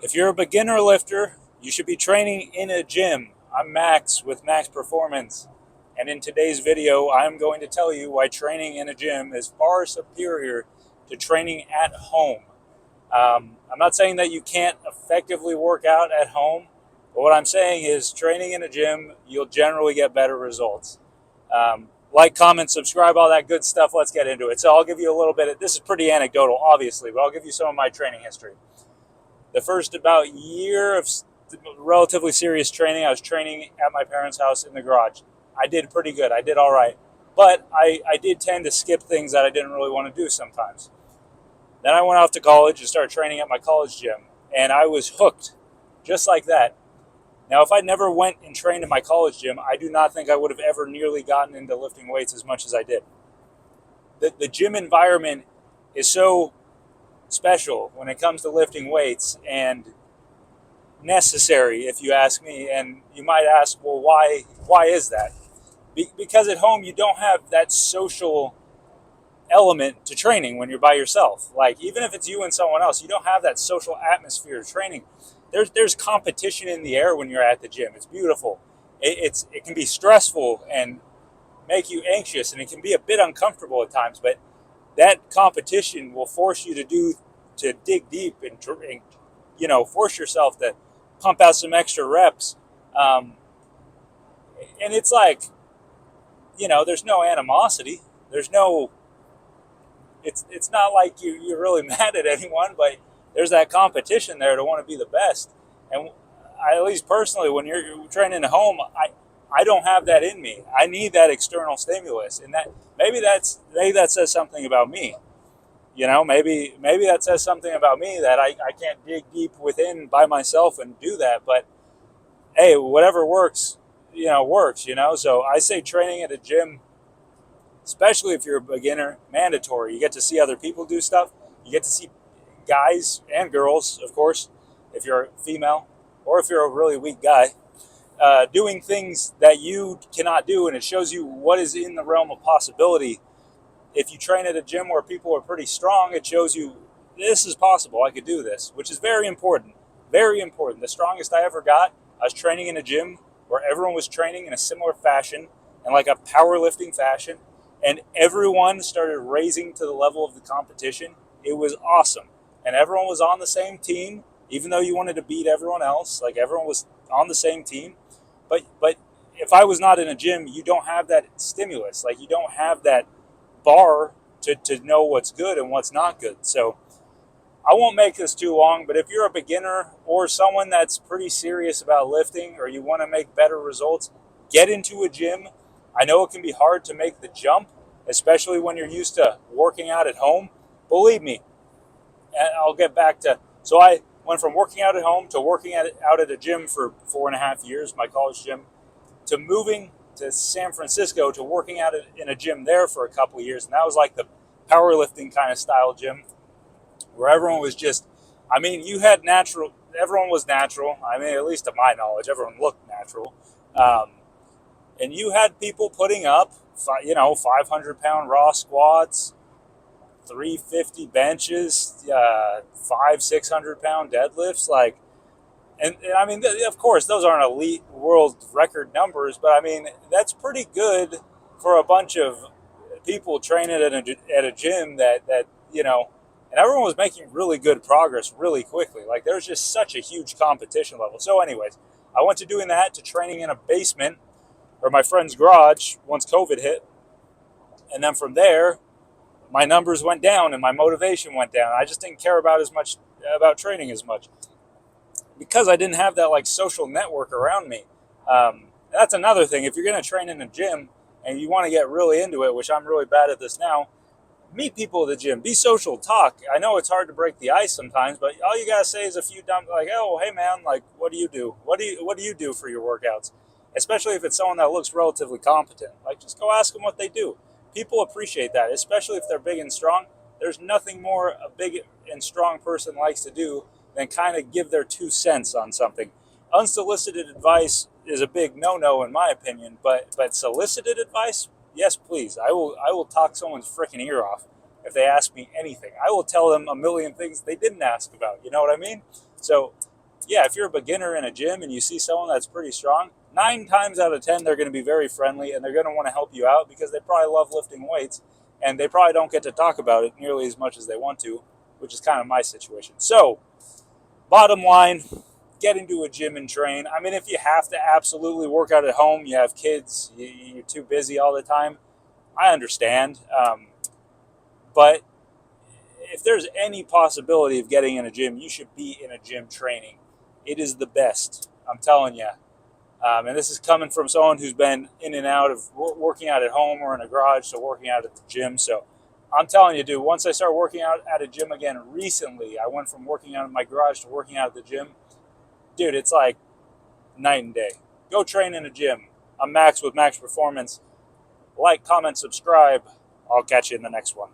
If you're a beginner lifter, you should be training in a gym. I'm Max with Max Performance, and in today's video, I'm going to tell you why training in a gym is far superior to training at home. I'm not saying that you can't effectively work out at home, but what I'm saying is training in a gym, you'll generally get better results. Like, comment, subscribe, all that good stuff. Let's get into it. So I'll give you a little bit of, this is pretty anecdotal, obviously, but I'll give you some of my training history. The first about year of relatively serious training, I was training at my parents' house in the garage. I did pretty good. I did all right. But I did tend to skip things that I didn't really want to do sometimes. Then I went off to college and started training at my college gym, and I was hooked just like that. Now, if I never went and trained in my college gym, I do not think I would have ever nearly gotten into lifting weights as much as I did. The gym environment is so special when it comes to lifting weights and necessary, if you ask me. And you might ask, well, why is that? Because at home you don't have that social element to training when you're by yourself. Like, even if it's you and someone else, you don't have that social atmosphere of training. There's competition in the air when you're at the gym. It's beautiful. It can be stressful and make you anxious, and it can be a bit uncomfortable at times, but that competition will force you to dig deep and force yourself to pump out some extra reps. And it's like, there's no animosity. There's no, it's not like you're really mad at anyone, but there's that competition there to want to be the best. And I, at least personally, when you're training at home, I don't have that in me. I need that external stimulus, and that maybe that says something about me. Maybe that says something about me that I can't dig deep within by myself and do that. But hey, whatever works, works. So I say training at a gym, especially if you're a beginner, mandatory. You get to see other people do stuff. You get to see guys and girls, of course, if you're a female or if you're a really weak guy, doing things that you cannot do, and it shows you what is in the realm of possibility. If you train at a gym where people are pretty strong, it shows you this is possible. I could do this, which is very important. Very important. The strongest I ever got, I was training in a gym where everyone was training in a similar fashion and like a powerlifting fashion, and everyone started raising to the level of the competition. It was awesome. And everyone was on the same team, even though you wanted to beat everyone else. Like, everyone was on the same team. But if I was not in a gym, you don't have that stimulus. Like, you don't have that bar to know what's good and what's not good. So I won't make this too long, but if you're a beginner or someone that's pretty serious about lifting, or you want to make better results, get into a gym. I know it can be hard to make the jump, especially when you're used to working out at home. Believe me, and I'll get back to, so I went from working out at home to working out at a gym for 4.5 years, my college gym, to moving to San Francisco to working out in a gym there for a couple of years. And that was like the powerlifting kind of style gym where everyone was just, you had everyone was natural. At least to my knowledge, everyone looked natural. And you had people putting up, 500-pound raw squats, 350 benches, 600-pound deadlifts, and of course, those aren't elite world record numbers, but that's pretty good for a bunch of people training at a gym and everyone was making really good progress really quickly. Like, there's just such a huge competition level. So anyways, I went to doing that to training in a basement or my friend's garage once COVID hit. And then from there, my numbers went down and my motivation went down. I just didn't care about training as much because I didn't have that like social network around me. That's another thing. If you're going to train in a gym and you want to get really into it, which I'm really bad at this now, meet people at the gym, be social, talk. I know it's hard to break the ice sometimes, but all you got to say is a few dumb, like, oh, hey man, like, what do you do? What do you do for your workouts? Especially if it's someone that looks relatively competent. Like, just go ask them what they do. People appreciate that, especially if they're big and strong. There's nothing more a big and strong person likes to do than kind of give their 2 cents on something. Unsolicited advice is a big no-no in my opinion, but solicited advice, yes, please. I will talk someone's freaking ear off if they ask me anything. I will tell them a million things they didn't ask about. You know what I mean? So yeah, if you're a beginner in a gym and you see someone that's pretty strong, 9 times out of 10, they're going to be very friendly and they're going to want to help you out because they probably love lifting weights and they probably don't get to talk about it nearly as much as they want to, which is kind of my situation. So, bottom line, get into a gym and train. I mean, if you have to absolutely work out at home, you have kids, you're too busy all the time, I understand. But if there's any possibility of getting in a gym, you should be in a gym training. It is the best. I'm telling you. And this is coming from someone who's been in and out of working out at home or in a garage to working out at the gym. So I'm telling you, dude, once I started working out at a gym again recently, I went from working out in my garage to working out at the gym. Dude, it's like night and day. Go train in a gym. I'm Max with Max Performance. Like, comment, subscribe. I'll catch you in the next one.